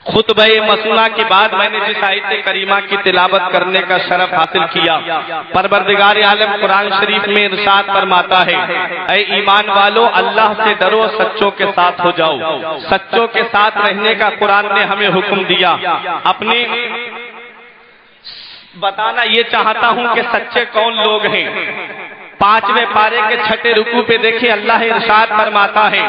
خطبہ مسنونہ کے بعد میں نے جس آیت کریمہ کی تلاوت کرنے کا شرف حاصل کیا، پروردگار عالم قرآن شریف میں ارشاد فرماتا ہے، اے ایمان والو اللہ سے ڈرو، سچوں کے ساتھ ہو جاؤ۔ سچوں کے ساتھ رہنے کا قرآن نے ہمیں حکم دیا۔ اپنے بتانا یہ چاہتا ہوں کہ سچے کون لوگ ہیں۔ 5ویں پارے کے 6 رکوع پہ دیکھیں اللہ ارشاد فرماتا ہے،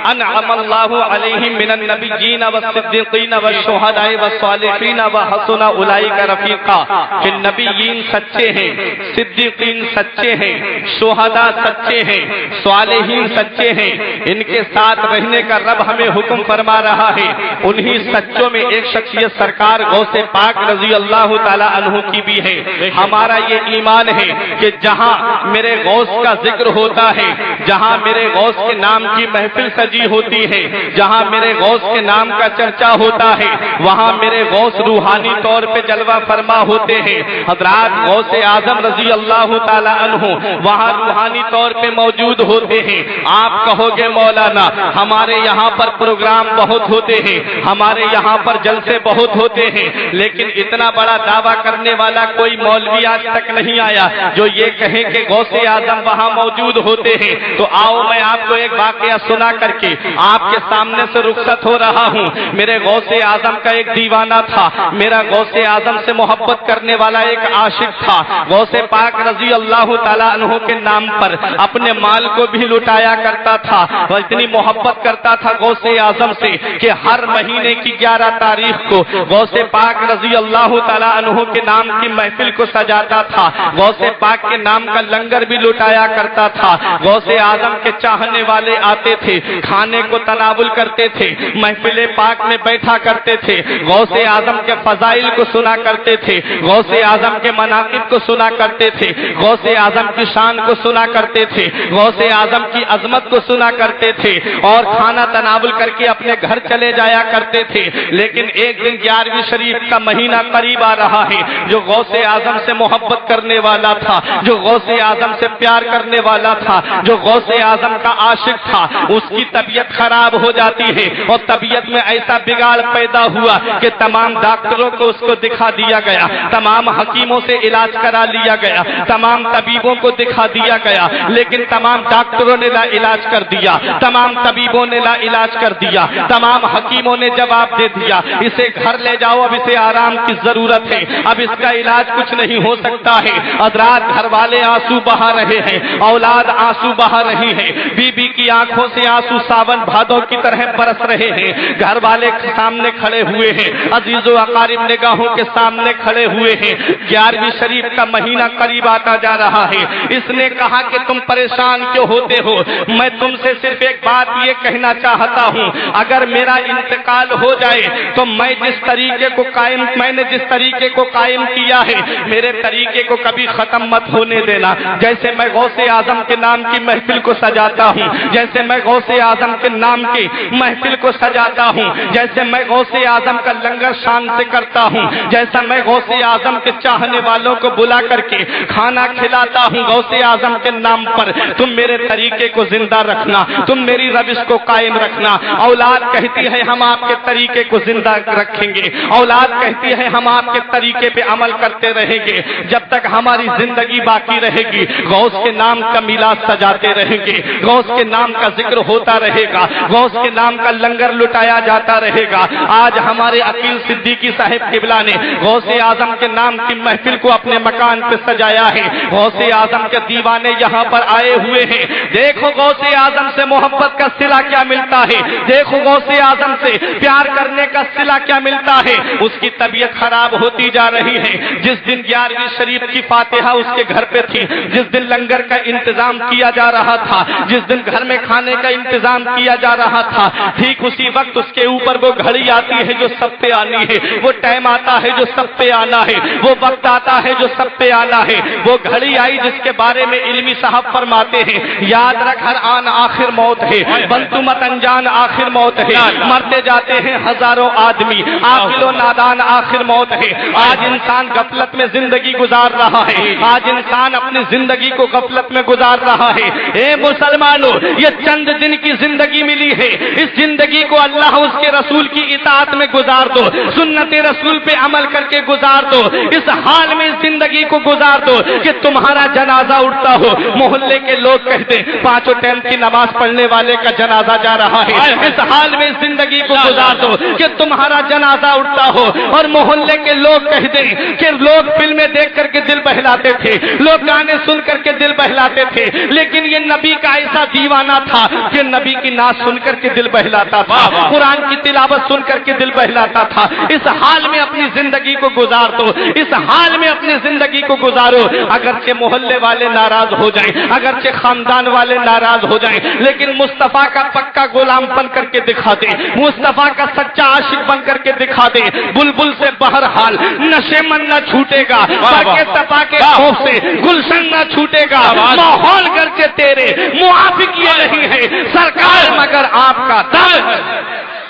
انعم اللہ علیہم من النبیین والصدیقین والشہداء والصالحین وحسن اولئک رفیقا، کہ نبیین سچے ہیں، صدیقین سچے ہیں، شہداء سچے ہیں، صالحین سچے ہیں، ان کے ساتھ رہنے کا رب ہمیں حکم فرما رہا ہے۔ انہی سچوں میں ایک شخصیت سرکار غوث پاک رضی اللہ تعالی عنہ کی بھی ہے۔ ہمارا یہ ایمان ہے کہ جہاں میرے غوث کا ذکر ہوتا ہے، جہاں میرے غوث کے نام کی محفل سجی ہوتی ہے، جہاں میرے غوث کے نام کا چرچا ہوتا ہے، وہاں میرے غوث روحانی طور پہ جلوہ فرما ہوتے ہیں۔ حضرات غوث اعظم رضی اللہ تعالی عنہ وہاں روحانی طور پہ موجود ہوتے ہیں۔ آپ کہو گے مولانا ہمارے یہاں پر پروگرام بہت ہوتے ہیں، ہمارے یہاں پر جلسے بہت ہوتے ہیں، لیکن اتنا بڑا دعویٰ کرنے والا کوئی مولوی آج تک نہیں آیا جو یہ کہیں کہ غوث اعظم وہاں موجود ہوتے ہیں۔ تو آؤ میں آپ کو ایک واقعہ سنا کر کے آپ کے سامنے سے رخصت ہو رہا ہوں۔ میرے غوث اعظم کا ایک دیوانہ تھا، میرا غوث اعظم سے محبت کرنے والا ایک عاشق تھا۔ غوث پاک رضی اللہ تعالی عنہ کے نام پر اپنے مال کو بھی لٹایا کرتا تھا، وہ اتنی محبت کرتا تھا غوث اعظم سے کہ ہر مہینے کی 11 تاریخ کو غوث پاک رضی اللہ تعالی عنہ کے نام کی محفل کو سجاتا تھا، غوث پاک کے نام کا لنگر بھی لٹایا کرتا تھا۔ غوث اعظم کے چاہنے والے آتے تھے، کھانے کو تناول کرتے تھے، محفل پاک میں بیٹھا کرتے تھے، غوث اعظم کے فضائل کو سنا کرتے تھے، غوث اعظم کے مناقب کو سنا کرتے تھے، غوث اعظم کی شان کو سنا کرتے تھے، غوث اعظم کی عظمت کو سنا کرتے تھے، اور کھانا تناول کر کے اپنے گھر چلے جایا کرتے تھے۔ لیکن ایک دن 11ویں شریف کا مہینہ قریب آ رہا ہے، جو غوث اعظم سے محبت کرنے والا تھا، جو غوث اعظم سے پیار کرنے والا تھا، جو غوث اعظم کا عاشق تھا، اس کی طبیعت خراب ہو جاتی ہے، اور طبیعت میں ایسا بگاڑ پیدا ہوا کہ تمام ڈاکٹروں کو اس کو دکھا دیا گیا، تمام حکیموں سے علاج کرا لیا گیا، تمام طبیبوں کو دکھا دیا گیا، لیکن تمام ڈاکٹروں نے لا علاج کر دیا، تمام طبیبوں نے لا علاج کر دیا، تمام حکیموں نے جواب دے دیا اسے گھر لے جاؤ، اب اسے آرام کی ضرورت ہے، اب اس کا علاج کچھ نہیں ہو سکتا ہے۔ حضرات گھر والے آنسو بہا رہے ہیں، اولاد آنسو بہا رہی ہے، بی بی کی آنکھوں سے آنسو ساون بھادوں کی طرح برس رہے ہیں، گھر والے سامنے کھڑے ہوئے ہیں، عزیز و اقارب نگاہوں کے سامنے کھڑے ہوئے ہیں۔ 11ویں شریف کا مہینہ قریب آتا جا رہا ہے۔ اس نے کہا کہ تم پریشان کیوں ہوتے ہو، میں تم سے صرف ایک بات یہ کہنا چاہتا ہوں، اگر میرا انتقال ہو جائے تو میں نے جس طریقے کو قائم کیا ہے، میرے طریقے کو کبھی ختم مت ہونے دینا۔ جیسے میں غوث اعظم کے نام کی محفل کو سجاتا ہوں، جیسے میں غوث اعظم کے نام کی محفل کو سجاتا ہوں، جیسے میں غوث اعظم کا لنگر شان سے کرتا ہوں، جیسا میں غوث اعظم کے چاہنے والوں کو بلا کر کے کھانا کھلاتا ہوں غوث اعظم کے نام پر، تم میرے طریقے کو زندہ رکھنا، تم میری روش کو قائم رکھنا۔ اولاد کہتی ہے ہم آپ کے طریقے کو زندہ رکھیں گے، اولاد کہتی ہے ہم آپ کے طریقے پہ عمل کرتے رہیں گے، جب تک ہماری زندگی باقی رہے گی غوث کے نام کا میلاد سجاتے رہیں گے، غوث کے نام کا ذکر ہوتا رہے گا، غوث کے نام کا لنگر لٹایا جاتا رہے گا۔ آج ہمارے عقیل صدیقی صاحب قبلہ نے غوث اعظم کے نام کی محفل کو اپنے مکان پہ سجایا ہے، غوث اعظم کے دیوانے یہاں پر آئے ہوئے ہیں۔ دیکھو غوث اعظم سے محبت کا صلہ کیا ملتا ہے، دیکھو غوث اعظم سے پیار کرنے کا صلہ کیا ملتا ہے۔ اس کی طبیعت خراب ہوتی جا رہی ہے۔ جس دن 11ویں شریف کی فاتحہ اس کے گھر پہ تھی، جس دن لنگر کا انتظام کیا جا رہا تھا، جس دن گھر میں کھانے کا انتظام کیا جا رہا تھا، ٹھیک اسی وقت اس کے اوپر وہ گھڑی آتی ہے جو سب پہ آنی ہے، وہ ٹائم آتا ہے جو سب پہ آنا ہے، وہ وقت آتا ہے جو سب پہ آنا ہے۔ وہ گھڑی آئی جس کے بارے میں علمی صاحب فرماتے ہیں، یاد رکھ ہر آن آخر موت ہے، بنتو مت انجان آخر موت ہے، مرتے جاتے ہیں ہزاروں آدمی، عاقل و نادان آخر موت ہے۔ آج انسان غفلت میں زندگی گزار رہا ہے، آج انسان اپنی زندگی को गफलत में गुजार रहा है। ए मुसलमानों, ये चंद दिन की जिंदगी मिली है, इस जिंदगी को अल्लाह उसके रसूल की इताअत में गुजार दो, सुन्नत रसूल पे अमल करके गुजार दो। इस हाल में इस जिंदगी को गुजार दो कि तुम्हारा जनाजा उठता हो, मोहल्ले के लोग कहते पांचों टाइम की नमाज पढ़ने वाले का जनाजा जा रहा है। इस हाल में इस जिंदगी को गुजार दो कि तुम्हारा जनाजा उठता हो और मोहल्ले के लोग कहते कि लोग फिल्में देख करके दिल बहलाते थे, लोग गाने सुन करके दिल बहलाते थे, लेकिन ये नबी का ऐसा दीवाना था कि नबी की नाच सुन करके दिल बहलाता था, कुरान की तिलावत सुन करके दिल बहलाता था। इस हाल में अपनी जिंदगी को गुजार दो, इस हाल में अपनी जिंदगी को गुजारो। अगरचे मोहल्ले वाले नाराज हो जाएं, अगरचे खानदान वाले नाराज हो जाएं, लेकिन मुस्तफा का पक्का गुलाम बन करके दिखा दे, मुस्तफा का सच्चा आशिक बन करके दिखा दे। बुलबुल से बहरहाल नशे मन न छूटेगा, बरके तपा के खौफ से गुलशन न छूटेगा। माहौल करके तेरे मुआफिक ये नहीं है सरकार मगर आपका दर है।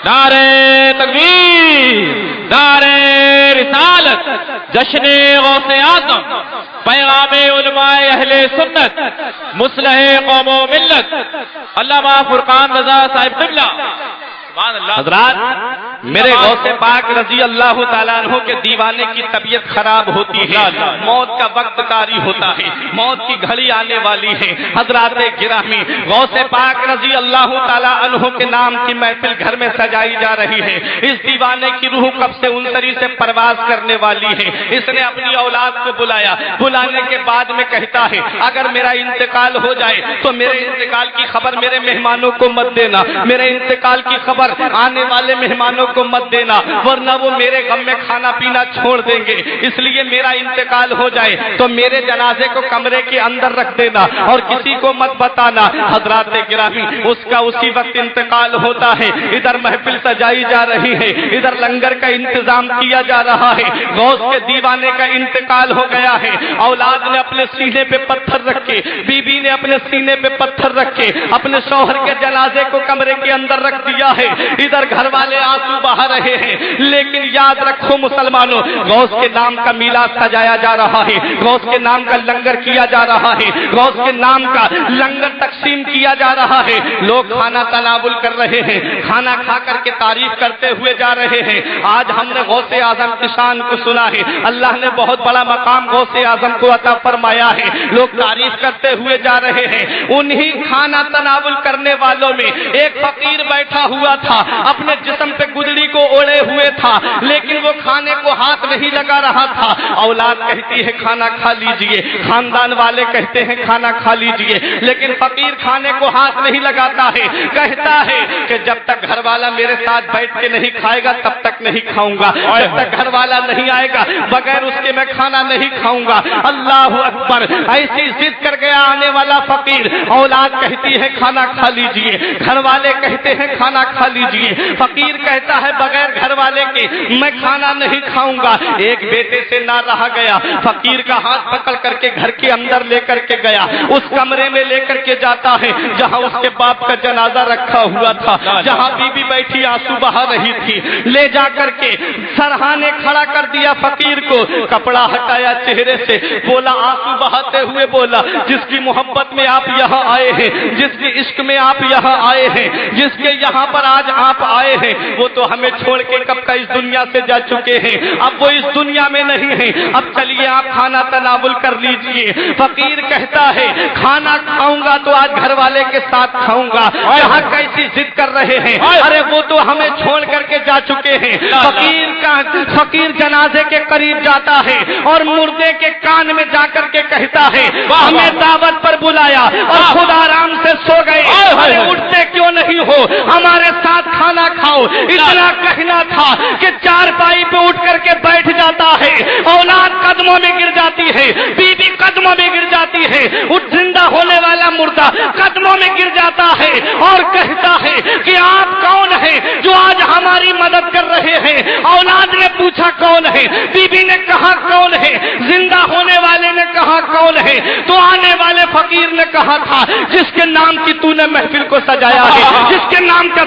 नारे तकबीर, नारे रिसालत, जश्ने गौसे आज़म, पैगामे उलमाए अहले सुन्नत, मुस्लहे कौमो मिल्लत, अल्लामा फुरकान रज़ा साहिब क़िबला। हज़रात, मेरे गौसे पाक रजी अल्लाह ताला अन्हु के दीवाने की तबीयत खराब होती है, मौत का वक्त तारी होता है, मौत की घड़ी आने वाली है। हज़रात गिरामी, गौसे पाक रजी अल्लाह ताला अन्हु के नाम की महफिल घर में सजाई जा रही है। इस दीवाने की रूह कब से उनसरी से परवाज करने वाली है। इसने अपनी औलाद को बुलाया, बुलाने के बाद में कहता है अगर मेरा इंतकाल हो जाए तो मेरे इंतकाल की खबर मेरे मेहमानों को मत देना, मेरे इंतकाल की खबर आने वाले मेहमानों को मत देना, वरना वो मेरे गम में खाना पीना छोड़ देंगे। इसलिए मेरा इंतकाल हो जाए तो मेरे जनाजे को कमरे के अंदर रख देना और किसी को मत बताना। हज़रात गिरामी, उसका उसी वक्त इंतकाल होता है। इधर महफिल सजाई जा रही है, इधर लंगर का इंतजाम किया जा रहा है। गौस के दीवाने का इंतकाल हो गया है। औलाद ने अपने सीने पे पत्थर रखे, बीबी ने अपने सीने पे पत्थर रखे, अपने शौहर के जनाजे को कमरे के अंदर रख दिया है। इधर घर वाले आंसू बहा रहे हैं, लेकिन याद रखो मुसलमानों, गौस के नाम का मीलाद सजाया जा रहा है, गौस के नाम का लंगर किया जा रहा है, गौस के नाम का लंगर तकसीम किया जा रहा है। लोग खाना तनावुल कर रहे हैं, खाना खा करके तारीफ करते हुए जा रहे हैं। आज हमने गौसे आजम की शान को सुना है, अल्लाह ने बहुत बड़ा मकाम गौसे आजम को अता फरमाया है। लोग तारीफ करते हुए जा रहे हैं। उन्हीं खाना तनावुल करने वालों में एक फकीर बैठा हुआ था, अपने जिस्म पे गुदड़ी को ओढ़े हुए था, लेकिन वो खाने को हाथ नहीं लगा रहा था। औलाद कहती है खाना खा लीजिए, खानदान वाले कहते हैं खाना खा लीजिए, लेकिन फकीर खाने को हाथ नहीं लगाता है। कहता है कि जब तक घर वाला मेरे साथ बैठ के नहीं खाएगा तब तक नहीं खाऊंगा, जब तक घर वाला नहीं आएगा बगैर उसके मैं खाना नहीं खाऊंगा। अल्लाह अकबर, ऐसी जिद कर गया आने वाला फकीर। औलाद कहती है खाना खा लीजिए, घर वाले कहते हैं खाना खा लीजिए। फकीर कहता है बगैर घर वाले के मैं खाना नहीं खाऊंगा। एक बेटे से ना रहा गया, फकीर का हाथ पकड़ करके घर के अंदर लेकर के गया, उस कमरे में लेकर के जाता है जहां उसके बाप का जनाजा रखा हुआ था, जहां बीबी बैठी आंसू बहा रही थी। ले जाकर के सरहाने खड़ा कर दिया फकीर को, कपड़ा हटाया चेहरे से, बोला आंसू बहाते हुए बोला, जिसकी मोहब्बत में आप यहाँ आए हैं, जिसके इश्क में आप यहाँ आए हैं, जिसके यहाँ पर आज आप आए हैं, वो तो हमें छोड़ के कब का इस दुनिया से जा चुके हैं, अब वो इस दुनिया में नहीं है। अब चलिए आप खाना तनावुल कर लीजिए। फकीर कहता है खाना खाऊंगा तो आज घर वाले के साथ खाऊंगा। यहाँ कैसी जिद कर रहे हैं, अरे वो तो हमें छोड़ करके जा चुके हैं। फकीर जनाजे के करीब जाता है और मुर्दे के कान में जाकर के कहता है हमें दावत पर बुलाया और खुद आराम से सो गए, अरे उठते क्यों नहीं हो, हमारे साथ खाना खाओ। इतना कहना था कि चारपाई पे उठ करके बैठ जाता है, औलाद कदमों में गिर जाती है, बीबी कदमों में गिर जाती है, उठ जिंदा होने वाला मुर्दा कदमों में गिर जाता है और कहता है कि आप कौन हैं जो आज हमारी मदद कर रहे हैं। औलाद ने पूछा कौन है, बीबी ने कहा कौन है, जिंदा होने वाले ने कहा कौन है, तो आने वाले फकीर ने कहा था जिसके नाम की तूने महफिल को सजाया है, जिसके नाम का